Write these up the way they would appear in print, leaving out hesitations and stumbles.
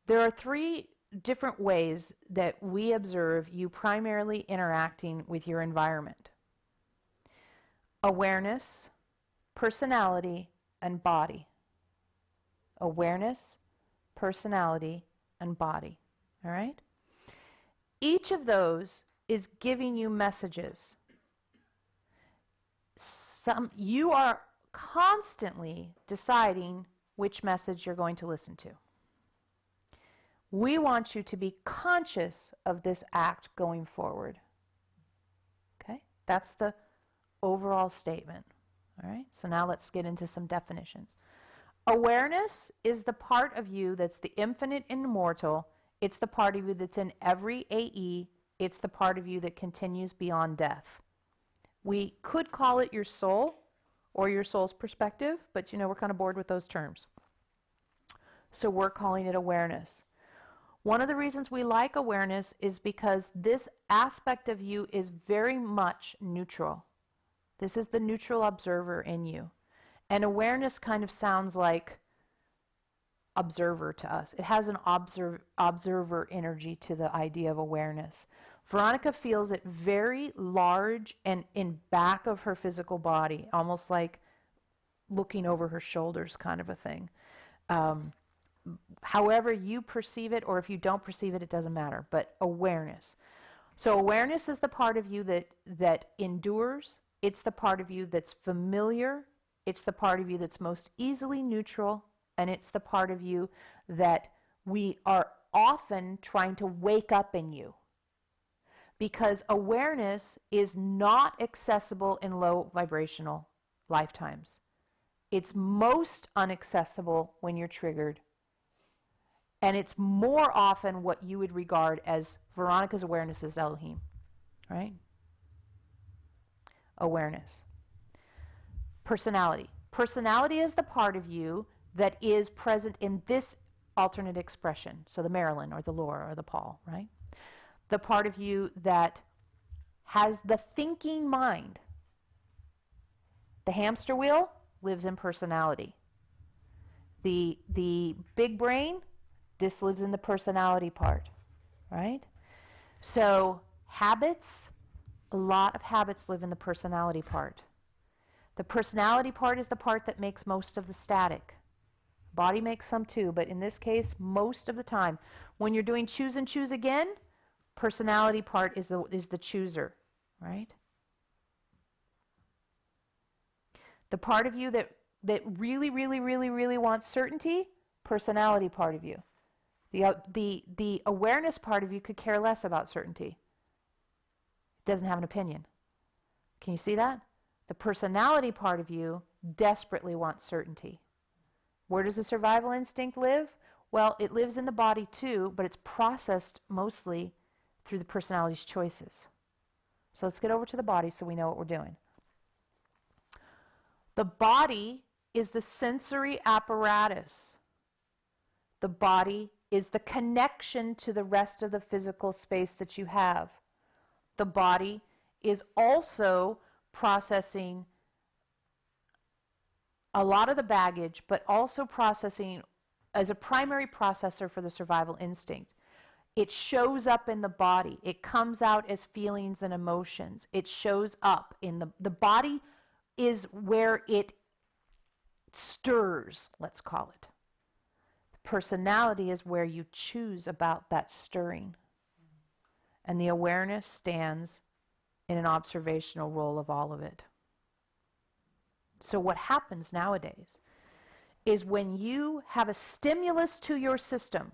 There are three different ways that we observe you primarily interacting with your environment: awareness, personality, and body. Awareness, personality, and body. All right? Each of those is giving you messages. You are constantly deciding which message you're going to listen to. We want you to be conscious of this act going forward. Okay? That's the overall statement. All right? So now let's get into some definitions. Awareness is the part of you that's the infinite and immortal. It's the part of you that's in every AE. It's the part of you that continues beyond death. We could call it your soul or your soul's perspective, but we're kind of bored with those terms. So we're calling it awareness. One of the reasons we like awareness is because this aspect of you is very much neutral. This is the neutral observer in you. And awareness kind of sounds like observer to us. It has an observer energy to the idea of awareness. Veronica feels it very large and in back of her physical body, almost like looking over her shoulders kind of a thing. However you perceive it, or if you don't perceive it, it doesn't matter. But awareness. So awareness is the part of you that endures. It's the part of you that's familiar. It's the part of you that's most easily neutral. And it's the part of you that we are often trying to wake up in you. Because awareness is not accessible in low vibrational lifetimes. It's most inaccessible when you're triggered. And it's more often what you would regard as Veronica's awareness as Elohim. Right? Awareness. Personality. Personality is the part of you that is present in this alternate expression. So the Marilyn or the Laura or the Paul, right? The part of you that has the thinking mind. The hamster wheel lives in personality. The big brain, this lives in the personality part, right? So habits, a lot of habits live in the personality part. The personality part is the part that makes most of the static. Body makes some too, but in this case, most of the time, when you're doing choose and choose again, personality part is the chooser, right? The part of you that really, really, really, really wants certainty, personality part of you. The awareness part of you could care less about certainty. It doesn't have an opinion. Can you see that? The personality part of you desperately wants certainty. Where does the survival instinct live? Well, it lives in the body too, but it's processed mostly through the personality's choices. So let's get over to the body so we know what we're doing. The body is the sensory apparatus. The body is the connection to the rest of the physical space that you have. The body is also processing a lot of the baggage, but also processing as a primary processor for the survival instinct. It shows up in the body. It comes out as feelings and emotions. It shows up in the body is where it stirs, let's call it. Personality is where you choose about that stirring. And the awareness stands in an observational role of all of it. So what happens nowadays is when you have a stimulus to your system,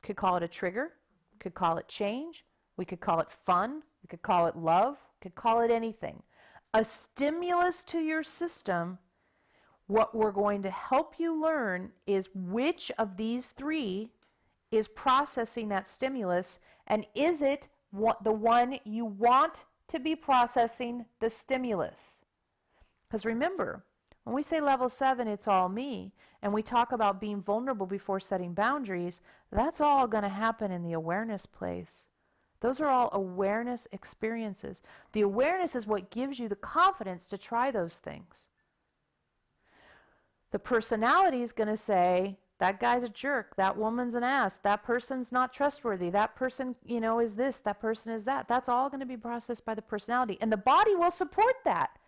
could call it a trigger, could call it change, we could call it fun, we could call it love, could call it anything. A stimulus to your system, what we're going to help you learn is which of these three is processing that stimulus, and is it the one you want to be processing the stimulus? Because remember, when we say level 7, it's all me, and we talk about being vulnerable before setting boundaries, that's all going to happen in the awareness place. Those are all awareness experiences. The awareness is what gives you the confidence to try those things. The personality is going to say, that guy's a jerk, that woman's an ass, that person's not trustworthy, that person, is this, that person is that. That's all going to be processed by the personality. And the body will support that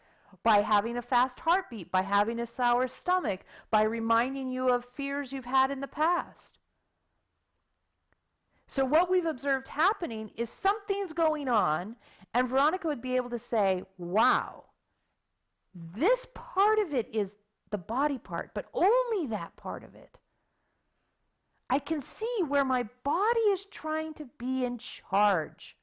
by having a fast heartbeat, by having a sour stomach, by reminding you of fears you've had in the past. So what we've observed happening is something's going on, and Veronica would be able to say, wow, this part of it is the body part, but only that part of it. I can see where my body is trying to be in charge,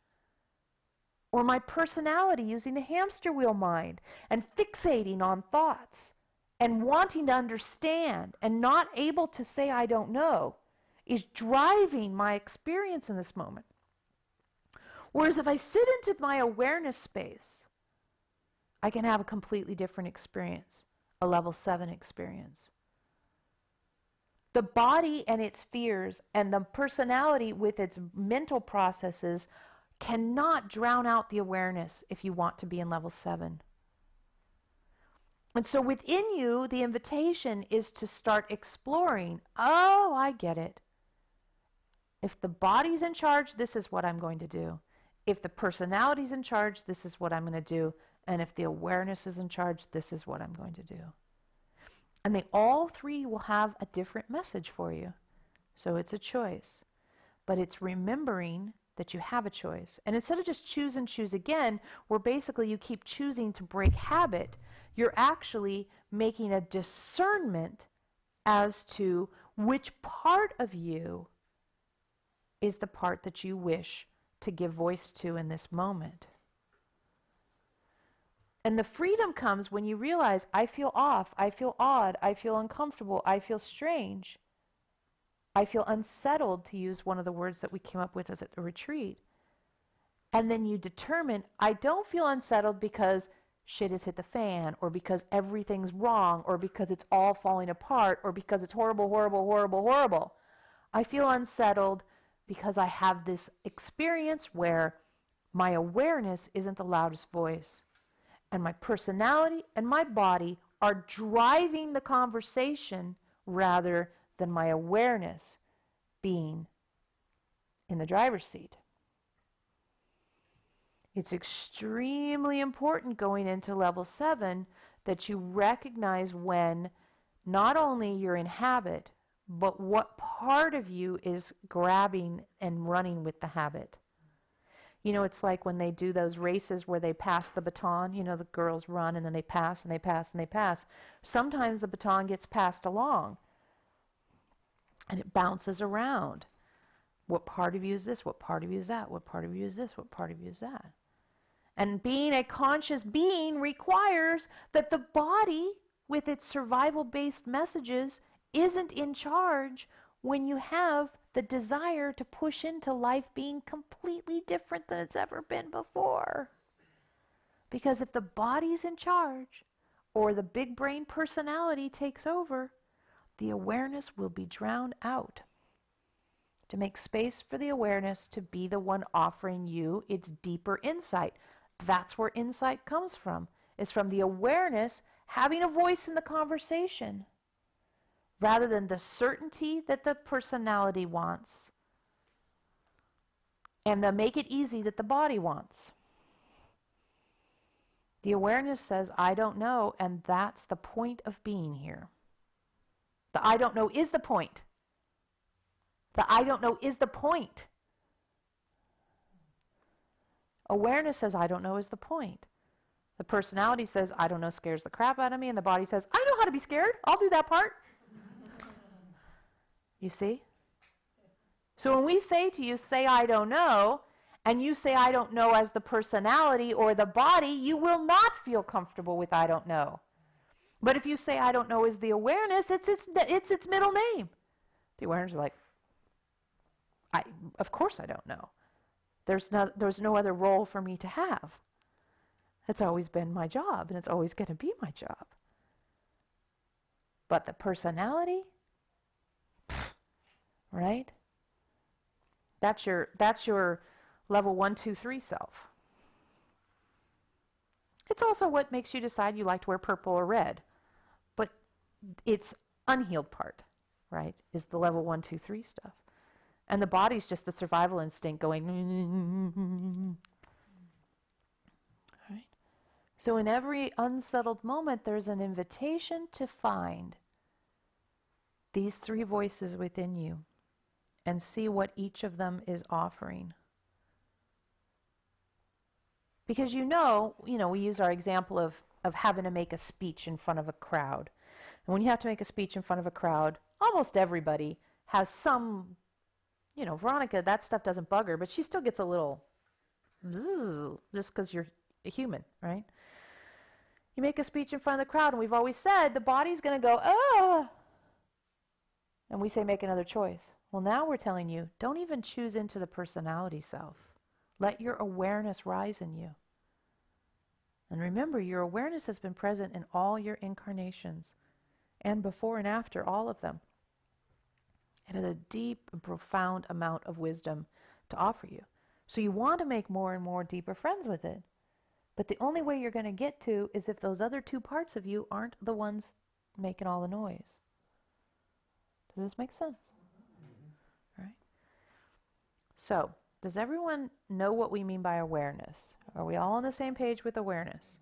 or my personality using the hamster wheel mind and fixating on thoughts and wanting to understand and not able to say I don't know is driving my experience in this moment. Whereas if I sit into my awareness space, I can have a completely different experience, a level 7 experience. The body and its fears and the personality with its mental processes cannot drown out the awareness if you want to be in level 7. And so within you, the invitation is to start exploring, oh, I get it. If the body's in charge, this is what I'm going to do. If the personality's in charge, this is what I'm going to do. And if the awareness is in charge, this is what I'm going to do. And they all three will have a different message for you. So it's a choice. But it's remembering that you have a choice. And instead of just choose and choose again, where basically you keep choosing to break habit, you're actually making a discernment as to which part of you is the part that you wish to give voice to in this moment. And the freedom comes when you realize, I feel off, I feel odd, I feel uncomfortable, I feel strange, I feel unsettled, to use one of the words that we came up with at the retreat. And then you determine, I don't feel unsettled because shit has hit the fan, or because everything's wrong, or because it's all falling apart, or because it's horrible, horrible, horrible, horrible. I feel unsettled because I have this experience where my awareness isn't the loudest voice. And my personality and my body are driving the conversation rather than my awareness being in the driver's seat. It's extremely important going into level 7 that you recognize when not only you're in habit, but what part of you is grabbing and running with the habit. It's like when they do those races where they pass the baton, the girls run and then they pass and they pass and they pass. Sometimes the baton gets passed along and it bounces around. What part of you is this? What part of you is that? What part of you is this? What part of you is that? And being a conscious being requires that the body, with its survival-based messages, isn't in charge when you have the desire to push into life being completely different than it's ever been before. Because if the body's in charge, or the big brain personality takes over, the awareness will be drowned out. To make space for the awareness to be the one offering you its deeper insight. That's where insight comes from, is from the awareness having a voice in the conversation, rather than the certainty that the personality wants and the make it easy that the body wants. The awareness says, I don't know, and that's the point of being here. The I don't know is the point. The I don't know is the point. Awareness says, I don't know is the point. The personality says, I don't know scares the crap out of me, and the body says, I know how to be scared. I'll do that part. You see? So when we say to you, say I don't know, and you say I don't know as the personality or the body, you will not feel comfortable with I don't know. But if you say I don't know is the awareness, it's its middle name. The awareness is like, of course I don't know. There's no other role for me to have. That's always been my job, and it's always going to be my job. But the personality, right? That's your level 1, 2, 3 self. It's also what makes you decide you like to wear purple or red. But it's unhealed part, right, is the level 1, 2, 3 stuff. And the body's just the survival instinct going. Right? So in every unsettled moment, there's an invitation to find these 3 voices within you and see what each of them is offering. Because we use our example of having to make a speech in front of a crowd. And when you have to make a speech in front of a crowd, almost everybody has some, Veronica, that stuff doesn't bug her, but she still gets a little bzzz, just because you're a human, right? You make a speech in front of the crowd, and we've always said the body's going to go, ah, and we say make another choice. Well, now we're telling you, don't even choose into the personality self. Let your awareness rise in you. And remember, your awareness has been present in all your incarnations, and before and after all of them. It has a deep and profound amount of wisdom to offer you. So you want to make more and more deeper friends with it. But the only way you're going to get to is if those other 2 parts of you aren't the ones making all the noise. Does this make sense? All right. So, does everyone know what we mean by awareness? Are we all on the same page with awareness?